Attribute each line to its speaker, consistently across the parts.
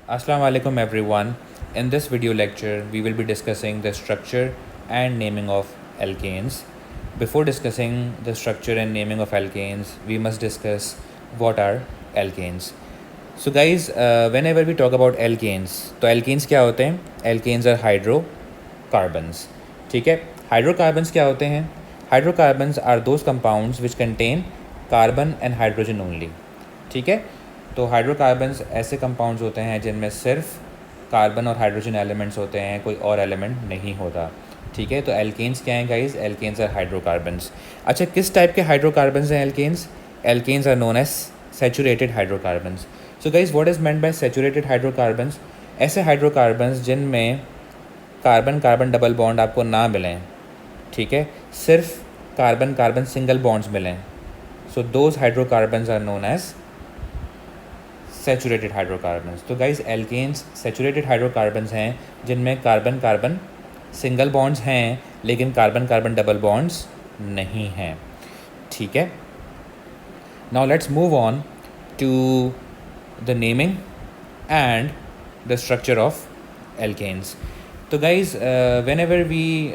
Speaker 1: Assalamu alaikum everyone. In this video lecture, we will be discussing the structure and naming of alkanes. Before discussing the structure and naming of alkanes, we must discuss what are alkanes. So guys, whenever we talk about alkanes, तो alkanes क्या होते हैं? Alkanes are hydrocarbons. ठीक है? Hydrocarbons क्या होते हैं? Hydrocarbons are those compounds which contain carbon and hydrogen only. ठीक है? तो हाइड्रोकार्बन्स ऐसे कंपाउंड्स होते हैं जिनमें सिर्फ कार्बन और हाइड्रोजन एलिमेंट्स होते हैं, कोई और एलिमेंट नहीं होता. ठीक है, तो एल्केन्स क्या हैं गाइस? Alkanes are hydrocarbons. अच्छा, किस टाइप के हाइड्रोकार्बन्स हैं alkanes? Alkanes are known as saturated hydrocarbons. So guys, what is meant by saturated hydrocarbons? ऐसे हाइड्रोकार्बन्स जिनमें कार्बन कार्बन डबल बॉन्ड आपको ना मिलें. ठीक है, सिर्फ कार्बन कार्बन सिंगल बॉन्ड्स मिलें. So those hydrocarbons are known as saturated hydrocarbons. तो गाइस, एल्केन्स सैचुरेटेड हाइड्रोकार्बन्स हैं जिनमें कार्बन कार्बन सिंगल बॉन्ड्स हैं लेकिन कार्बन कार्बन डबल बॉन्ड्स नहीं हैं. ठीक है, now let's move on to the naming and the structure of alkanes. तो guys, whenever we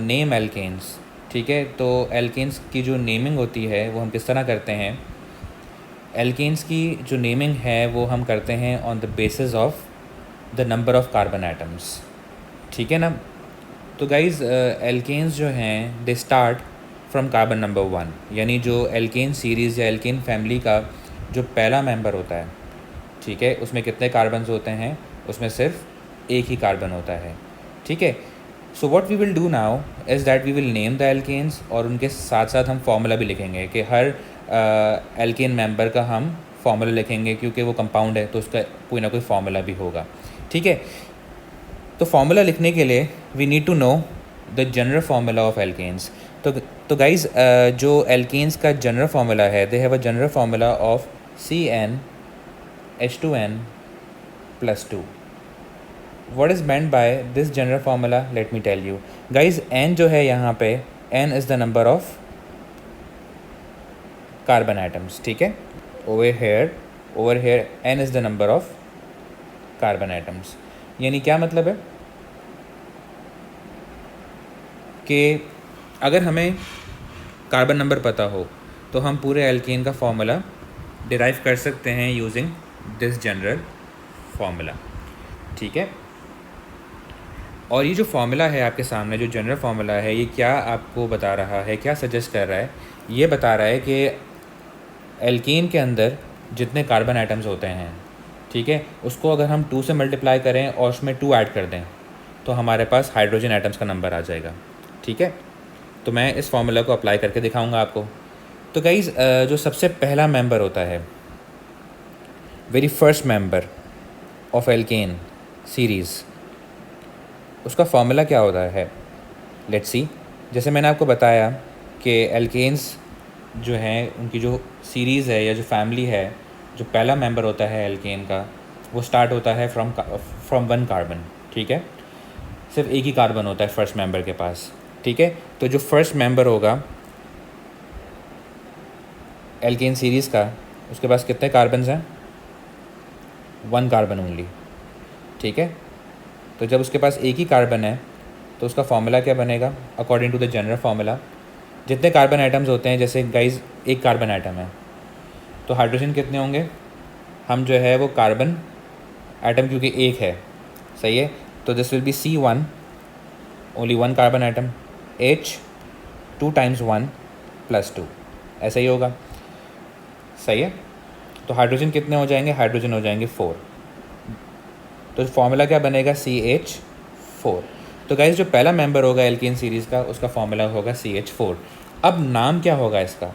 Speaker 1: name alkenes, ठीक है, तो एल्केन्स की जो नेमिंग होती है वो हम किस तरह करते हैं? एल्केन्स की जो नेमिंग है वो हम करते हैं on the basis of the number of carbon atoms. ठीक है ना. तो गाइज़, एल्केन्स जो हैं they start from carbon number 1, यानी जो एल्केन सीरीज़ या एल्केन फैमिली का जो पहला मेंबर होता है, ठीक है, उसमें कितने कार्बन्स होते हैं? उसमें सिर्फ एक ही कार्बन होता है. ठीक है. So what we will do now is that we will name the alkanes और उनके साथ साथ हम फार्मूला भी लिखेंगे कि हर एल्केन मेंबर का हम फार्मूला लिखेंगे, क्योंकि वो कंपाउंड है तो उसका कोई ना कोई फार्मूला भी होगा. ठीक है. तो फार्मूला लिखने के लिए we need to know the general formula of alkanes. तो गाइज़, जो एल्केन्स का जनरल फार्मूला है, they have a general formula of CnH2n + 2. What is meant by this general formula? Let me tell you. Guys, n जो है यहाँ पे, n is the number of carbon atoms. ठीक है. over here n is the number of carbon atoms. यानी क्या मतलब है कि अगर हमें कार्बन नंबर पता हो तो हम पूरे एल्केन का फार्मूला डिराइव कर सकते हैं यूजिंग दिस जनरल फार्मूला. ठीक है. और ये जो फार्मूला है आपके सामने, जो जनरल फार्मूला है, ये क्या आपको बता रहा है, क्या सजेस्ट कर रहा है? ये बता रहा है कि एल्केन के अंदर जितने कार्बन एटम्स होते हैं, ठीक है, उसको अगर हम 2 से मल्टीप्लाई करें और उसमें 2 ऐड कर दें तो हमारे पास हाइड्रोजन एटम्स का नंबर आ जाएगा. ठीक है. तो मैं इस फार्मूला को अप्लाई करके दिखाऊंगा आपको. तो गाइज़, जो सबसे पहला मेंबर होता है, very first member of alkene series, उसका फार्मूला क्या होता है? Let's see. जैसे मैंने आपको बताया कि एल्केन्स जो हैं, उनकी जो सीरीज़ है या जो फैमिली है, जो पहला मेंबर होता है एल्केन का, वो स्टार्ट होता है फ्रॉम 1 कार्बन. ठीक है. सिर्फ एक ही कार्बन होता है फर्स्ट मेंबर के पास. ठीक है. तो जो फर्स्ट मेंबर होगा एल्केन सीरीज़ का, उसके पास कितने कार्बन्स हैं? 1 कार्बन ओनली. ठीक है. तो जब उसके पास एक ही कार्बन है तो उसका फार्मूला क्या बनेगा? According to the general formula, जितने कार्बन एटम्स होते हैं, जैसे गाइज एक कार्बन एटम है तो हाइड्रोजन कितने होंगे? हम जो है वो कार्बन एटम क्योंकि एक है, सही है, तो this will B C1, only 1 carbon atom, H 2 × 1 + 2, ऐसा ही होगा. सही है. तो हाइड्रोजन कितने हो जाएंगे? हाइड्रोजन हो जाएंगे 4. तो फार्मूला क्या बनेगा? CH4. तो गाइस, जो पहला मेंबर होगा एल्केन सीरीज़ का, उसका फार्मूला होगा CH4. अब नाम क्या होगा इसका?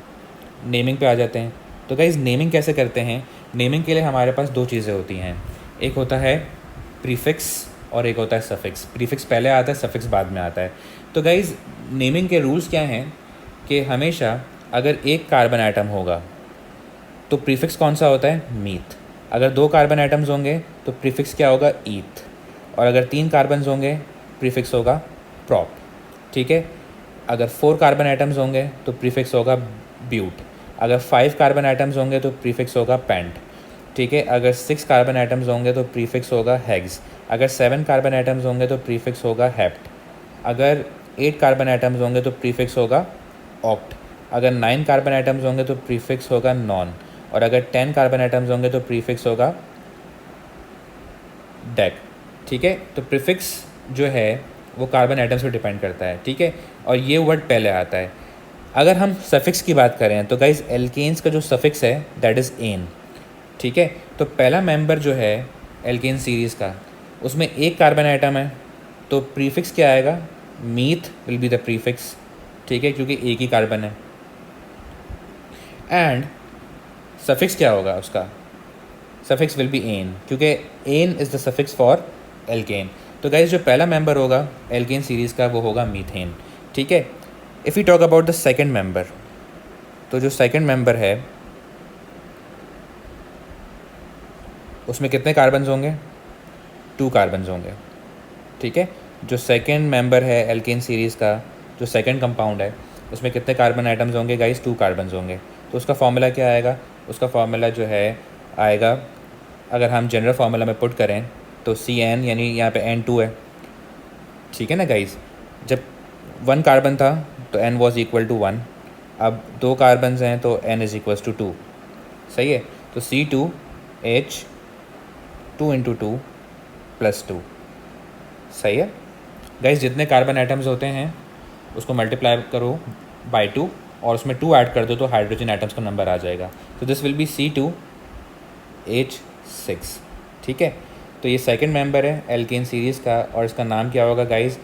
Speaker 1: नेमिंग पे आ जाते हैं. तो गाइस, नेमिंग कैसे करते हैं? नेमिंग के लिए हमारे पास 2 चीज़ें होती हैं. एक होता है प्रीफिक्स और एक होता है सफिक्स. प्रीफिक्स पहले आता है, सफिक्स बाद में आता है. तो गाइस, नेमिंग के रूल्स क्या हैं कि हमेशा अगर एक कार्बन एटम होगा तो प्रीफिक्स कौन सा होता है? मीथ. अगर 2 कार्बन एटम्स होंगे तो प्रीफिक्स क्या होगा? ईथ. और अगर 3 कार्बन्स होंगे प्रीफिक्स होगा प्रॉप. ठीक है. अगर 4 कार्बन एटम्स होंगे तो प्रीफिक्स होगा ब्यूट. अगर 5 कार्बन एटम्स होंगे तो प्रीफिक्स होगा पेंट. ठीक है। अगर 6 कार्बन एटम्स होंगे तो प्रीफिक्स होगा हेक्स। अगर 7 कार्बन एटम्स होंगे तो प्रीफिक्स होगा हेप्ट। अगर 8 कार्बन एटम्स होंगे तो प्रीफिक्स होगा ऑक्ट। अगर 9 कार्बन एटम्स होंगे तो प्रीफिक्स होगा नॉन। और अगर 10 कार्बन एटम्स होंगे तो प्रीफिक्स होगा डेक। ठीक है। तो प्रीफिक्स जो है वो कार्बन एटम्स पर डिपेंड करता है। ठीक है। और ये वर्ड पहले आता है। अगर हम सफिक्स की बात करें तो गाइज एल्केन्स का जो सफिक्स है दैट इज़ एन। ठीक है। तो पहला मेंबर जो है एल्केन सीरीज़ का उसमें एक कार्बन आइटम है, तो प्रीफिक्स क्या आएगा? Meth will be the prefix. ठीक है, क्योंकि एक ही कार्बन है। एंड सफिक्स क्या होगा उसका? सफिक्स विल बी एन, क्योंकि ane is the suffix for alkane. तो गाइज जो पहला मेंबर होगा एल्केन सीरीज़ का वो होगा मीथेन। ठीक है। If you talk about the second member, तो जो सेकेंड मेंबर है उसमें कितने कार्बन्स होंगे? 2 कार्बन्स होंगे। ठीक है। जो सेकेंड मेंबर है एल्केन सीरीज़ का, जो सेकेंड कंपाउंड है, उसमें कितने कार्बन आइटम्स होंगे गाइस? 2 कार्बन्स होंगे। तो उसका फॉर्मूला क्या आएगा? उसका फॉर्मूला जो है आएगा, अगर हम जनरल फार्मूला में पुट करें तो CN, यानी यहाँ पे N2 है। ठीक है ना गाइस। जब 1 कार्बन था तो N वॉज इक्वल टू 1। अब 2 कार्बन्स हैं तो N इज़ इक्वल्स टू 2। सही है। तो C2H 2 × 2 + 2। सही है गाइस। जितने कार्बन आइटम्स होते हैं उसको मल्टीप्लाई करो बाय 2 और उसमें 2 ऐड कर दो तो हाइड्रोजन आइटम्स का नंबर आ जाएगा। तो दिस विल बी C2H6। ठीक है। तो ये सेकंड मेंबर है एल्केन सीरीज़ का और इसका नाम क्या होगा गाइस?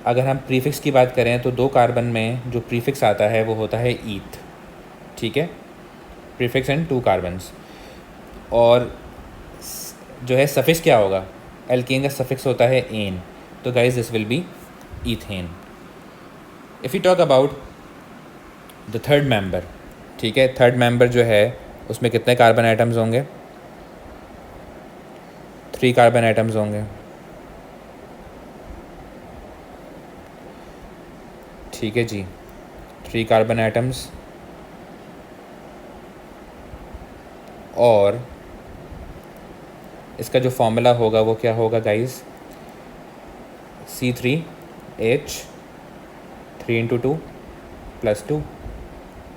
Speaker 1: अगर हम प्रीफिक्स की बात करें तो 2 कार्बन में जो प्रीफिक्स आता है वो होता है ईथ। ठीक है। Prefix and 2 carbons. और जो है सफिक्स क्या होगा? एल्केन का सफिक्स होता है एन। तो guys this will B ethane. If you talk about the third member, ठीक है, थर्ड मेंबर जो है उसमें कितने कार्बन आइटम्स होंगे? 3 कार्बन आइटम्स होंगे। ठीक है जी, 3 कार्बन आइटम्स। और इसका जो फॉर्मूला होगा वो क्या होगा गाइस? C3H 3 × 2 + 2।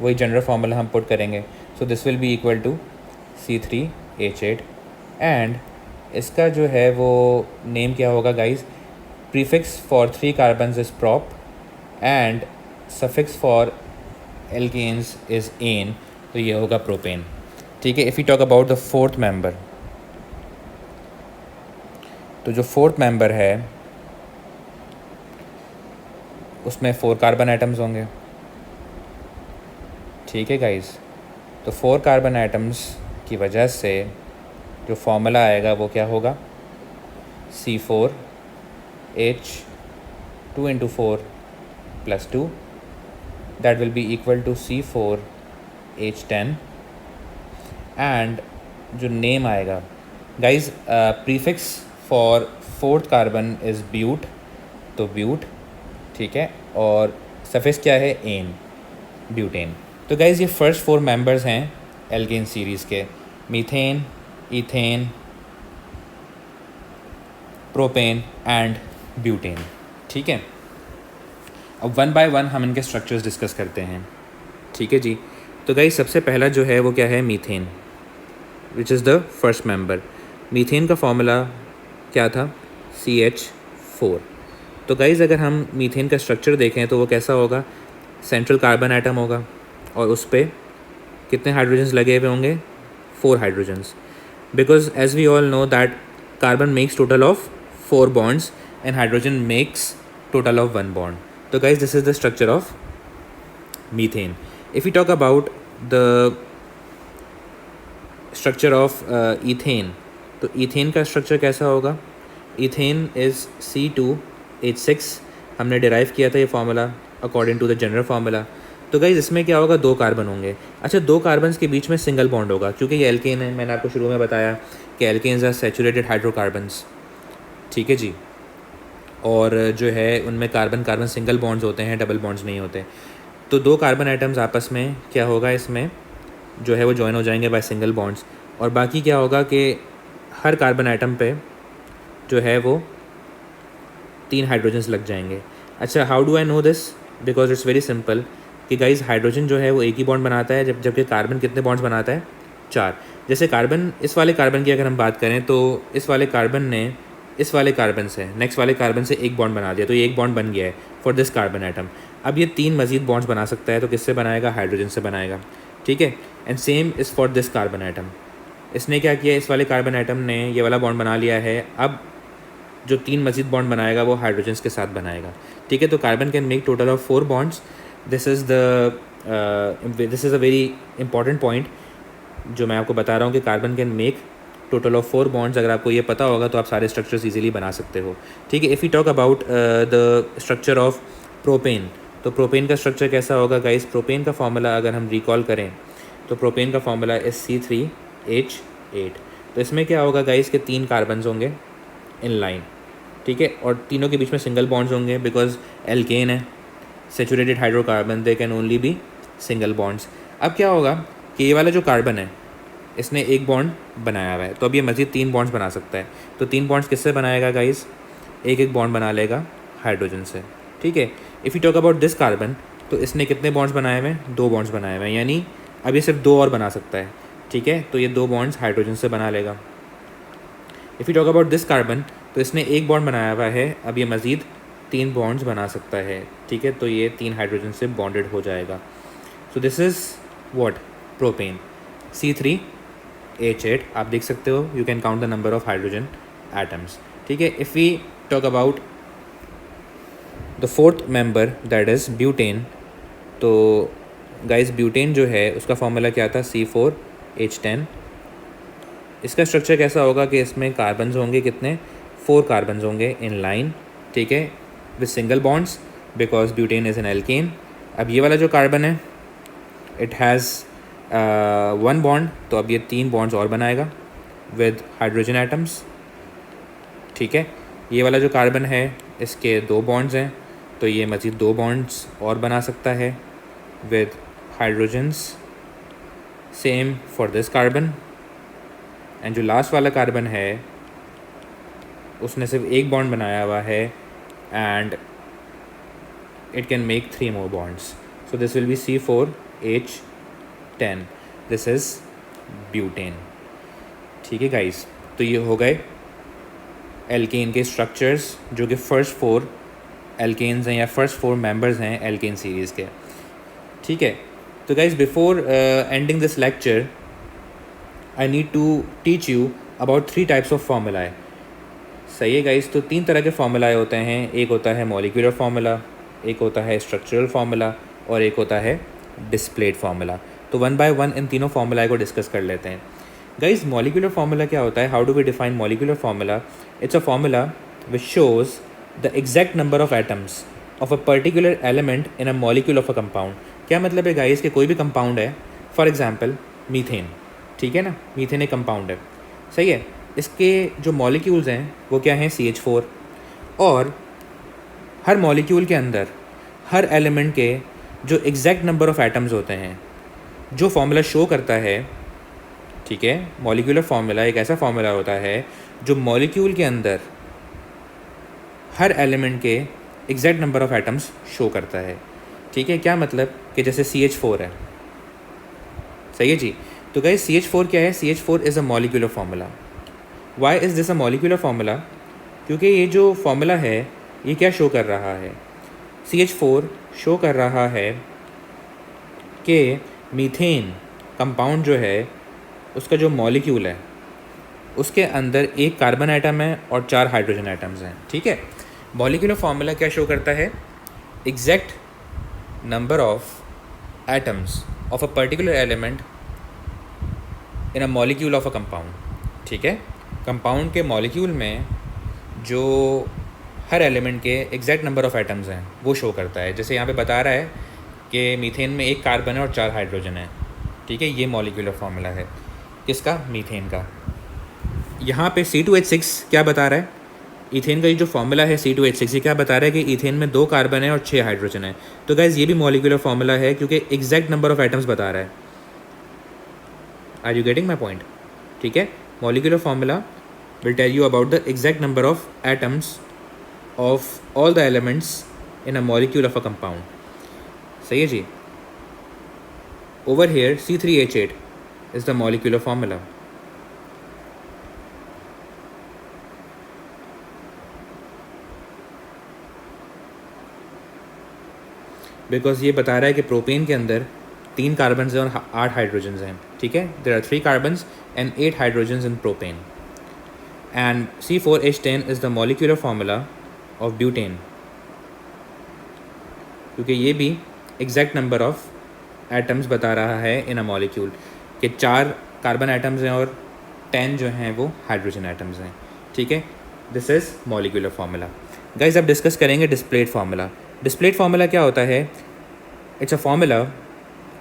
Speaker 1: वही जनरल फार्मूला हम पुट करेंगे। So this will be equal to C3H8। And इसका जो है वो नेम क्या होगा guys? Prefix for 3 carbons is prop and suffix for alkanes is ane. तो ये होगा प्रोपेन। ठीक है। If you talk about the fourth member, तो जो फोर्थ मेंबर है उसमें 4 कार्बन आइटम्स होंगे। ठीक है गाइस। तो 4 कार्बन आइटम्स की वजह से जो फॉर्मूला आएगा वो क्या होगा? C4H 2 × 4 + 2। That will be equal to C4H10। And जो नेम आएगा guys, prefix for fourth carbon is but, तो ब्यूट। ठीक है। और सफिक्स क्या है? Ane, butane. तो गाइस ये फर्स्ट 4 मेंबर्स हैं एल्केन सीरीज़ के, methane, ethane, propane and butane. ठीक है। अब 1 बाय 1 हम इनके स्ट्रक्चर्स डिस्कस करते हैं। ठीक है जी। तो गाइस सबसे पहला जो है वो क्या है? Methane, which is the first member. Methane का फॉर्मूला क्या था? CH4। तो गाइस अगर हम मीथेन का स्ट्रक्चर देखें तो वो कैसा होगा? सेंट्रल कार्बन आइटम होगा और उस पर कितने हाइड्रोजन्स लगे हुए होंगे? 4 hydrogens. Because as we all know that carbon makes total of 4 bonds and hydrogen makes total of 1 bond. तो guys this is the structure of methane. If you talk about the structure of ethane, तो ethane का structure कैसा होगा? Ethane is C2H6। हमने derive किया था ये formula according to the general formula. तो गाइज इसमें क्या होगा? 2 कार्बन होंगे। अच्छा, 2 कार्बन्स के बीच में सिंगल बॉन्ड होगा क्योंकि ये एल्केन है। मैंने आपको शुरू में बताया कि एल्केन्स आर सैचुरेटेड हाइड्रोकार्बन्स। ठीक है जी। और जो है उनमें कार्बन कार्बन सिंगल बॉन्ड्स होते हैं, डबल बॉन्ड्स नहीं होते। तो 2 कार्बन आइटम्स आपस में क्या होगा? इसमें जो है वो जॉइन हो जाएंगे बाय सिंगल बॉन्ड्स। और बाकी क्या होगा कि हर कार्बन आइटम पे जो है वो 3 हाइड्रोजन्स लग जाएंगे। अच्छा, how do I know this? Because it's very simple कि गाइज हाइड्रोजन जो है वो एक ही बॉन्ड बनाता है, जबकि कार्बन कितने बॉन्ड्स बनाता है? 4। जैसे कार्बन, इस वाले कार्बन की अगर हम बात करें तो इस वाले कार्बन ने इस वाले कार्बन से नेक्स्ट वाले कार्बन से एक बॉन्ड बना दिया, तो ये एक बॉन्ड बन गया है फॉर दिस कार्बन आइटम। अब ये 3 मजीद बॉन्ड्स बना सकता है, तो किससे बनाएगा? हाइड्रोजन से बनाएगा, ठीक है। And same is for this carbon atom. इसने क्या किया, इस वाले कार्बन आइटम ने ये वाला बॉन्ड बना लिया है, अब जो 3 मजीद बॉन्ड बनाएगा वो हाइड्रोजन्स के साथ बनाएगा, ठीक है। तो carbon can make total of 4 bonds. This is a very important point जो मैं आपको बता रहा हूँ कि carbon can make total of 4 bonds. अगर आपको ये पता होगा तो आप सारे स्ट्रक्चर्स इजीली बना सकते हो, ठीक है। If you talk about the structure of propane, तो प्रोपेन का स्ट्रक्चर कैसा होगा गाइस? प्रोपेन का फॉर्मूला अगर हम रिकॉल करें तो प्रोपेन का फॉर्मूला इज C3H8। तो इसमें क्या होगा गाइस के 3 कार्बन्स होंगे इन लाइन, ठीक है, और तीनों के बीच में सिंगल बॉन्ड्स होंगे बिकॉज एल्केन है, saturated hydrocarbon, they can only be single bonds. अब क्या होगा कि ये वाला जो कार्बन है इसने एक बॉन्ड बनाया हुआ है, तो अब ये मज़ीद 3 बॉन्ड्स बना सकता है। तो 3 बॉन्ड्स किससे बनाएगा गाइस? एक बॉन्ड बना लेगा हाइड्रोजन से, ठीक है। If you talk about this carbon, तो इसने कितने बॉन्ड्स बनाए हुए हैं? 2 बॉन्ड्स बनाए हुए हैं, यानी अब ये सिर्फ 2 और बना सकता है, ठीक है। तो ये 2 बॉन्ड्स हाइड्रोजन से बना लेगा। If you talk about this carbon, तो इसने एक बॉन्ड बनाया हुआ है, अब ये मज़ीद 3 बॉन्ड्स बना सकता है, ठीक है। तो ये 3 हाइड्रोजन से बॉन्डेड हो जाएगा। So this is what? Propane, C3H8। आप देख सकते हो, you can count the number of hydrogen atoms, ठीक है। If we talk about the 4th member that is butane, तो गाइस ब्यूटेन जो है उसका फॉर्मूला क्या था? C4H10। इसका स्ट्रक्चर कैसा होगा कि इसमें कार्बन्स होंगे कितने? 4 कार्बन्स होंगे इन लाइन, ठीक है, with single bonds because butane is an alkane. अब ये वाला जो कार्बन है इट हैज़ 1 बॉन्ड, तो अब ये 3 बॉन्ड्स और बनाएगा विद हाइड्रोजन एटम्स, ठीक है। ये वाला जो कार्बन है इसके 2 बॉन्ड्स हैं, तो ये मज़ीद 2 बॉन्ड्स और बना सकता है with hydrogens. Same for this carbon. And जो लास्ट वाला कार्बन है उसने सिर्फ एक बॉन्ड बनाया हुआ है and it can make 3 more bonds. So this will be C4H10. This is butane, ठीक है गाइस। तो ये हो गए एल्केन के स्ट्रक्चर्स जो कि फर्स्ट 4 एल्केन्स हैं या फर्स्ट 4 मेंबर्स हैं एल्केन सीरीज़ के, ठीक है। तो guys before ending this lecture I need to teach you about 3 types of formulae. सही है गाइस। तो 3 तरह के फार्मूलाए होते हैं, एक होता है मॉलिक्यूलर फार्मूला, एक होता है स्ट्रक्चरल फार्मूला और एक होता है डिस्प्लेड फार्मूला। तो 1 by 1 इन तीनों फार्मूलाए को डिस्कस कर लेते हैं। गाइस मॉलिक्यूलर फार्मूला क्या होता है? How do we define molecular formula? It's a formula which shows the exact number of atoms of a particular element in a molecule of a compound. क्या मतलब है गाइस कि कोई भी कंपाउंड है, फॉर एग्जाम्पल मीथेन, ठीक है ना, मीथेन एक कंपाउंड है, सही है। इसके जो मॉलिक्यूल्स हैं वो क्या हैं? CH4। और हर मॉलिक्यूल के अंदर हर एलिमेंट के जो एग्जैक्ट नंबर ऑफ एटम्स होते हैं, जो फार्मूला शो करता है, ठीक है, मॉलिक्यूलर फार्मूला एक ऐसा फार्मूला होता है जो मॉलिक्यूल के अंदर हर एलिमेंट के exact number of atoms show करता है, ठीक है। क्या मतलब कि जैसे CH4 है, सही है जी। तो गाइस CH4 क्या है? CH4 is a molecular formula. Why is this a molecular formula? क्योंकि ये जो फार्मूला है ये क्या शो कर रहा है? CH4 शो कर रहा है कि मीथेन कंपाउंड जो है उसका जो मॉलिक्यूल है उसके अंदर एक कार्बन आइटम है और 4 हाइड्रोजन आइटम्स हैं, ठीक है। मॉलिक्यूलर फार्मूला क्या शो करता है? Exact number of atoms of a particular element in a molecule of a compound, ठीक है। कंपाउंड के मॉलिक्यूल में जो हर एलिमेंट के एग्जैक्ट नंबर ऑफ एटम्स हैं वो शो करता है। जैसे यहाँ पे बता रहा है कि मीथेन में एक कार्बन है और 4 हाइड्रोजन है, ठीक है। ये मॉलिक्यूलर फार्मूला है किसका? मीथेन का। यहाँ पे C2H6 क्या बता रहा है? ईथेन का ये जो फार्मूला है C2H6 ये क्या बता रहा है कि ईथेन में 2 कार्बन है और 6 हाइड्रोजन है। तो गाइज ये भी मॉलिक्यूलर फार्मूला है क्योंकि एग्जैक्ट नंबर ऑफ एटम्स बता रहा है। Are you getting my point? ठीक है, molecular formula will tell you about the exact number of atoms of all the elements in a molecule of a compound. सही है जी। Over here C3H8 is the molecular formula. Because ये बता रहा है कि प्रोपेन के अंदर 3 कार्बन हैं और 8 हाइड्रोजन हैं, ठीक है। There are 3 carbon and 8 hydrogen in propane. And C4H10 is the molecular formula of butane, क्योंकि ये भी एग्जैक्ट नंबर ऑफ एटम्स बता रहा है इन अ मॉलिक्यूल कि 4 कार्बन एटम्स हैं और 10 जो हैं वो हाइड्रोजन एटम्स हैं, ठीक है। This is molecular formula. Guys अब डिस्कस करेंगे डिस्प्लेड फार्मूला। डिस्प्लेड फार्मूला क्या होता है? It's a formula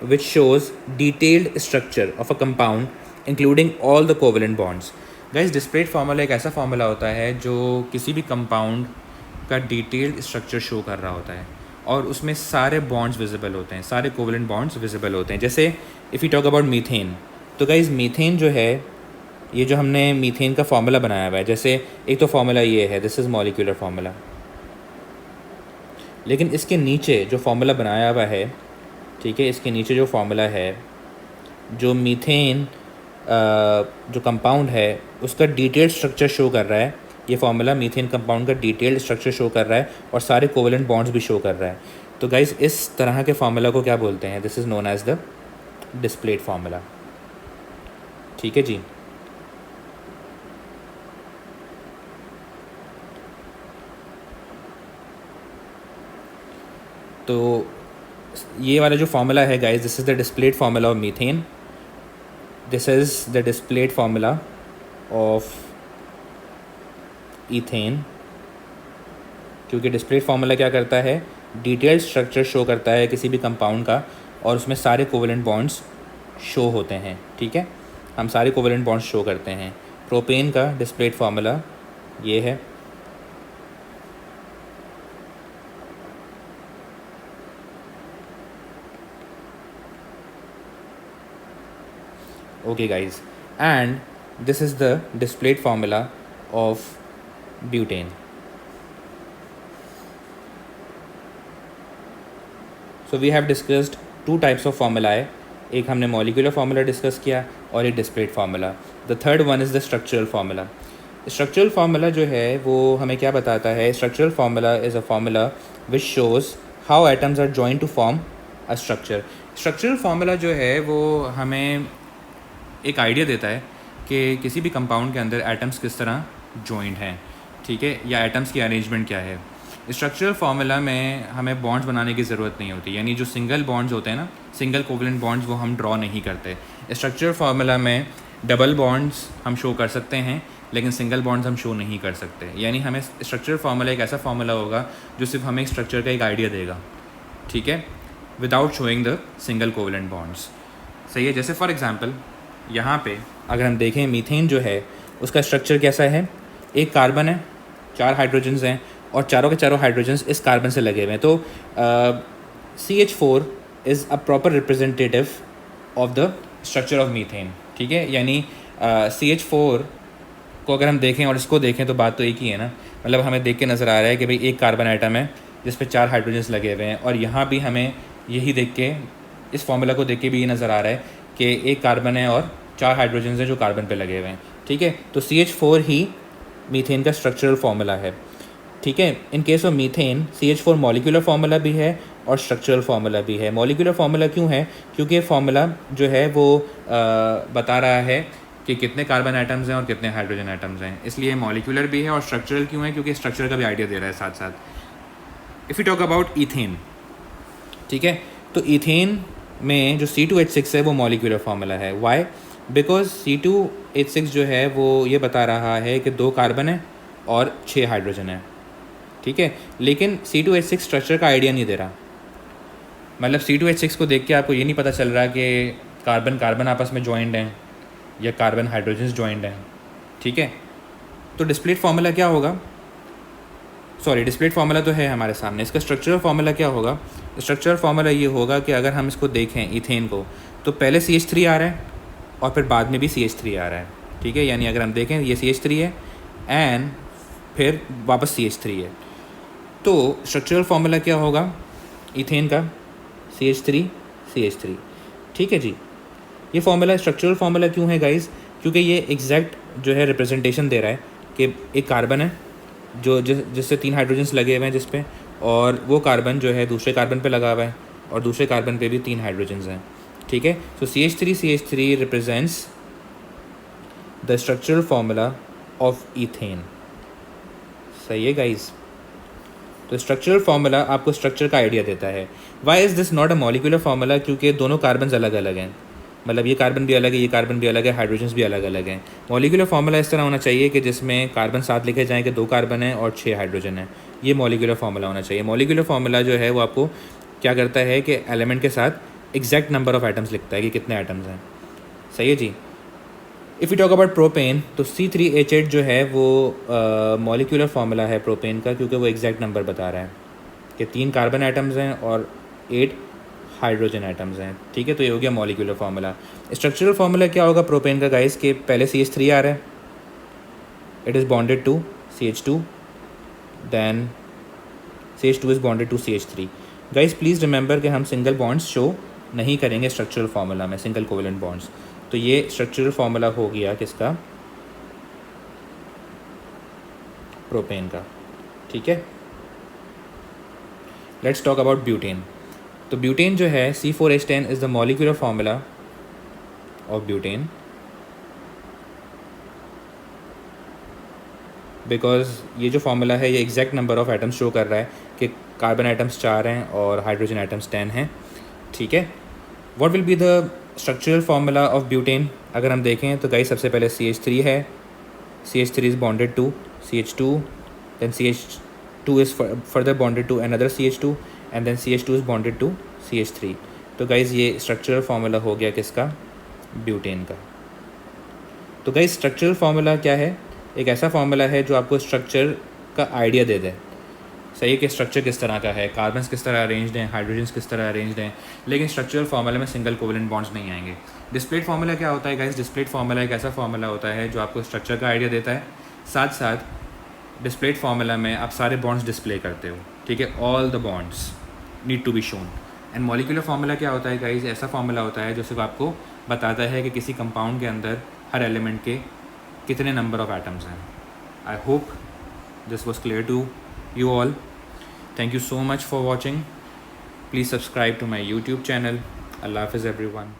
Speaker 1: which shows detailed structure of a compound including all the covalent bonds. Guys displayed formula एक ऐसा फार्मूला होता है जो किसी भी कंपाउंड का डिटेल्ड स्ट्रक्चर शो कर रहा होता है और उसमें सारे बॉन्ड्स विजिबल होते हैं, सारे कोवेलेंट बॉन्ड्स विजिबल होते हैं। जैसे if you talk about methane, तो गाइज मीथेन जो है, ये जो हमने मीथेन का फार्मूला बनाया हुआ है, जैसे एक तो फार्मूला ये है, दिस इज़ मॉलिक्यूलर फार्मूला, लेकिन इसके नीचे जो फार्मूला बनाया हुआ है, ठीक है, इसके नीचे जो फार्मूला है, जो मीथेन जो कंपाउंड है उसका डिटेल्ड स्ट्रक्चर शो कर रहा है। ये फार्मूला मीथेन कंपाउंड का डिटेल्ड स्ट्रक्चर शो कर रहा है और सारे कोवेलेंट बॉन्ड्स भी शो कर रहा है। तो गाइज इस तरह के फार्मूला को क्या बोलते हैं? This is known as the displayed formula, ठीक है जी। तो ये वाला जो फार्मूला है guys, this is the displayed formula of methane, this is the displayed formula of ethane, क्योंकि डिस्प्लेड फार्मूला क्या करता है? डिटेल्ड स्ट्रक्चर शो करता है किसी भी कंपाउंड का और उसमें सारे कोवेलेंट बॉन्ड्स शो होते हैं, ठीक है। हम सारे कोवेलेंट बॉन्ड्स शो करते हैं। प्रोपेन का डिस्प्लेड फार्मूला ये है, okay guys, and this is the displayed formula of butane. So we have discussed 2 types of formulae. एक हमने molecular formula डिस्कस किया और एक displayed formula. The third one is the structural formula. Structural formula जो है वो हमें क्या बताता है? Structural formula is a formula which shows how atoms are joined to form a structure. Structural formula जो है वो हमें एक आइडिया देता है कि किसी भी कंपाउंड के अंदर एटम्स किस तरह जॉइंट हैं, ठीक है, या एटम्स की अरेंजमेंट क्या है। स्ट्रक्चरल फार्मूला में हमें बॉन्ड्स बनाने की ज़रूरत नहीं होती, यानी जो सिंगल बॉन्ड्स होते हैं ना, सिंगल कोवेलेंट बॉन्ड्स, वो हम ड्रॉ नहीं करते। स्ट्रक्चरल फार्मूला में डबल बॉन्ड्स हम शो कर सकते हैं लेकिन सिंगल बॉन्ड्स हम शो नहीं कर सकते। यानी हमें स्ट्रक्चरल फार्मूला एक ऐसा फार्मूला होगा जो सिर्फ हमें एक स्ट्रक्चर का एक आइडिया देगा, ठीक है, without showing the single covalent bonds. सही है। जैसे फॉर एग्जांपल यहाँ पे अगर हम देखें मीथेन जो है उसका स्ट्रक्चर कैसा है? एक कार्बन है, 4 हाइड्रोजन्स हैं और चारों के चारों हाइड्रोजन्स इस कार्बन से लगे हुए हैं। तो CH4 is a proper representative of the structure of methane, ठीक है। यानी CH4 को अगर हम देखें और इसको देखें तो बात तो एक ही है ना, मतलब हमें देख के नज़र आ रहा है कि भाई एक कार्बन आइटम है जिस पे 4 हाइड्रोजन्स लगे हुए हैं, और यहाँ भी हमें यही देख के, इस फार्मूला को देख के भी ये नज़र आ रहा है कि एक कार्बन है और 4 हाइड्रोजन्स हैं जो कार्बन पे लगे हुए हैं, ठीक है। तो CH4 ही मीथेन का स्ट्रक्चरल फार्मूला है, ठीक है। In case of methane CH4 molecular formula भी है और स्ट्रक्चरल फार्मूला भी है। मॉलिक्यूलर फार्मूला क्यों है? क्योंकि ये फार्मूला जो है वो बता रहा है कि कितने कार्बन एटम्स हैं और कितने हाइड्रोजन एटम्स हैं, इसलिए मॉलिक्यूलर भी है। और स्ट्रक्चरल क्यों है? क्योंकि स्ट्रक्चर का भी आइडिया दे रहा है साथ साथ। If you talk about ethane, ठीक है, तो ईथेन में जो C2H6 है वो मॉलिक्यूलर फार्मूला है। वाई? बिकॉज C2H6 जो है वो ये बता रहा है कि 2 कार्बन है और 6 हाइड्रोजन है, ठीक है, लेकिन C2H6 स्ट्रक्चर का आइडिया नहीं दे रहा। मतलब C2H6 को देख के आपको ये नहीं पता चल रहा कि कार्बन कार्बन आपस में जॉइंड हैं या कार्बन हाइड्रोजन्स जॉइंड हैं, ठीक है। तो डिस्प्लेड फार्मूला क्या होगा? सॉरी, डिस्प्लेड फार्मूला तो है हमारे सामने, इसका स्ट्रक्चरल फार्मूला क्या होगा? स्ट्रक्चरल फार्मूला ये होगा कि अगर हम इसको देखें ईथेन को, तो पहले CH3 आ रहा है और फिर बाद में भी CH3 आ रहा है, ठीक है, यानी अगर हम देखें ये CH3 है एंड फिर वापस CH3 है, तो स्ट्रक्चरल फार्मूला क्या होगा इथेन का? CH3 ठीक है जी। ये फार्मूला स्ट्रक्चरल फार्मूला क्यों है गाइस? क्योंकि ये एग्जैक्ट जो है रिप्रेजेंटेशन दे रहा है कि एक कार्बन है जो जिससे 3 हाइड्रोजन्स लगे हुए हैं जिस पे, और वो कार्बन जो है दूसरे कार्बन पे लगा हुआ है और दूसरे कार्बन पे भी 3 हाइड्रोजन्स हैं, ठीक है। So CH3 represents the structural formula of ethane. सही है गाइस। तो स्ट्रक्चरल फार्मूला आपको स्ट्रक्चर का आइडिया देता है। Why is this not a molecular formula? क्योंकि दोनों कार्बन्स अलग अलग हैं, मतलब ये कार्बन भी अलग है, ये कार्बन भी अलग है, हाइड्रोजन्स भी अलग अलग हैं। मॉलिक्यूलर फार्मूला इस तरह होना चाहिए कि जिसमें कार्बन साथ लिखे जाएँ कि 2 कार्बन हैं और 6 हाइड्रोजन है। ये मॉलिक्यूलर फार्मूला होना चाहिए। मॉलिक्यूलर फार्मूला जो है वो आपको क्या करता है कि एलिमेंट के साथ एग्जैक्ट नंबर ऑफ एटम्स लिखता है कि कितने एटम्स हैं। सही है जी। If you talk about propane, तो C3H8 जो है वो मॉलिक्यूलर फार्मूला है प्रोपेन का, क्योंकि वो एग्जैक्ट नंबर बता रहा है कि 3 कार्बन एटम्स हैं और 8 हाइड्रोजन एटम्स हैं, ठीक है। तो ये हो गया मॉलिक्यूलर फार्मूला। स्ट्रक्चरल फार्मूला क्या होगा प्रोपेन का गाइस? के पहले CH3 आ रहा है, it is bonded to CH2, then CH2 is bonded to CH3। Guys please remember कि हम सिंगल बॉन्ड्स शो नहीं करेंगे स्ट्रक्चरल फार्मूला में, सिंगल कोवेलेंट बॉन्ड्स। तो ये स्ट्रक्चरल फार्मूला हो गया किसका? प्रोपेन का, ठीक है। Let's talk about butane. तो ब्यूटेन जो है C4H10 is the molecular formula of butane, because ये जो फार्मूला है ये exact number of atoms show कर रहा है कि कार्बन एटम्स 4 हैं और हाइड्रोजन एटम्स 10 हैं, ठीक है। What will be the structural formula of butane? अगर हम देखें तो गाइस सबसे पहले CH3 है, CH3 is bonded to CH2, then CH2 is further bonded to another CH2 and then CH2 is bonded to CH3। तो गाइज़ ये structural formula हो गया किसका? ब्यूटेन का। तो गाइज़ स्ट्रक्चरल फार्मूला क्या है? एक ऐसा फार्मूला है जो आपको स्ट्रक्चर का आइडिया दे दे, सही है, कि स्ट्रक्चर किस तरह का है, कार्बन्स किस तरह अरेंज्ड हैं, हाइड्रोजन्स किस तरह अरेंज्ड हैं, लेकिन स्ट्रक्चरल फार्मूला में सिंगल कोवेलेंट बॉन्ड्स नहीं आएंगे। डिस्प्लेड फार्मूला क्या होता है गाइस? डिस्प्लेड फार्मूला एक ऐसा फार्मूला होता है जो आपको स्ट्रक्चर का आइडिया देता है, साथ साथ डिस्प्लेड फार्मूला में आप सारे बॉन्ड्स डिस्प्ले करते हो, ठीक है। All the bonds need to be shown. And molecular formula क्या होता है गाइस? ऐसा फार्मूला होता है जो सिर्फ आपको बताता है कि किसी कंपाउंड के अंदर हर एलिमेंट के कितने नंबर ऑफ एटम्स हैं। I hope this was clear to you all. Thank you so much for watching. Please subscribe to my YouTube channel. Allah Hafiz everyone.